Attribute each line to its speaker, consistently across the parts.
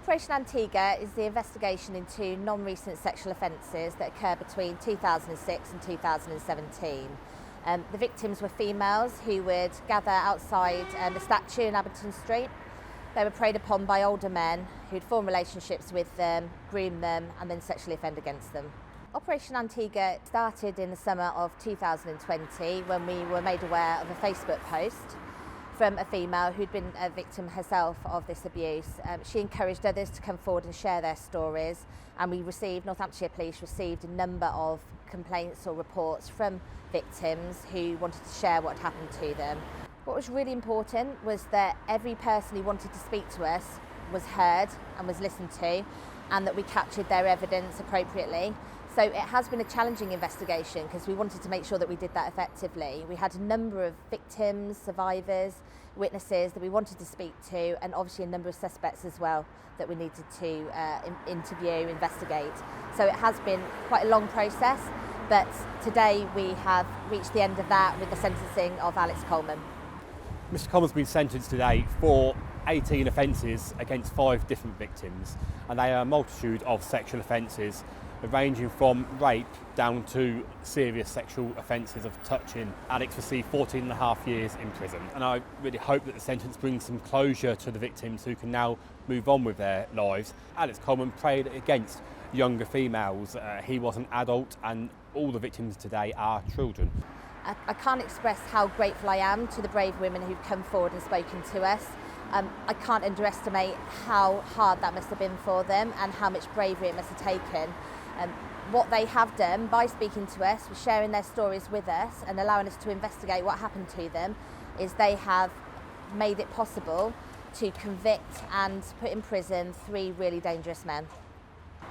Speaker 1: Operation Antigua is the investigation into non-recent sexual offences that occurred between 2006 and 2017. The victims were females who would gather outside the statue in Abington Street. They were preyed upon by older men who'd form relationships with them, groom them and then sexually offend against them. Operation Antigua started in the summer of 2020 when we were made aware of a Facebook post from a female who'd been a victim herself of this abuse. She encouraged others to come forward and share their stories, and Northamptonshire Police received a number of complaints or reports from victims who wanted to share what had happened to them. What was really important was that every person who wanted to speak to us was heard and was listened to, and that we captured their evidence appropriately. So it has been a challenging investigation because we wanted to make sure that we did that effectively. We had a number of victims, survivors, witnesses that we wanted to speak to, and obviously a number of suspects as well that we needed to interview, investigate. So it has been quite a long process, but today we have reached the end of that with the sentencing of Alex Coleman.
Speaker 2: Mr. Coleman's been sentenced today for 18 offences against 5 different victims, and they are a multitude of sexual offences ranging from rape down to serious sexual offences of touching. Alex received 14 and a half years in prison, and I really hope that the sentence brings some closure to the victims who can now move on with their lives. Alex Coleman preyed against younger females. He was an adult, and all the victims today are children.
Speaker 1: I can't express how grateful I am to the brave women who've come forward and spoken to us. I can't underestimate how hard that must have been for them and how much bravery it must have taken. What they have done by speaking to us, sharing their stories with us and allowing us to investigate what happened to them, is they have made it possible to convict and put in prison 3 really dangerous men.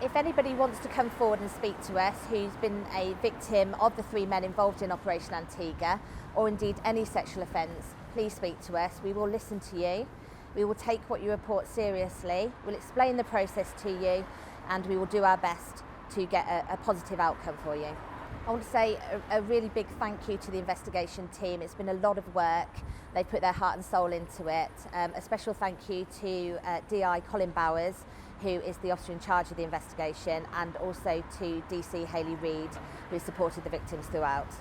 Speaker 1: If anybody wants to come forward and speak to us who's been a victim of the 3 men involved in Operation Antigua, or indeed any sexual offence, please speak to us. We will listen to you. We will take what you report seriously. We'll explain the process to you, and we will do our best to get a positive outcome for you. I want to say a really big thank you to the investigation team. It's been a lot of work. They put their heart and soul into it. A special thank you to DI Colin, who is the officer in charge of the investigation, and also to DC Hayley Reid, who supported the victims throughout.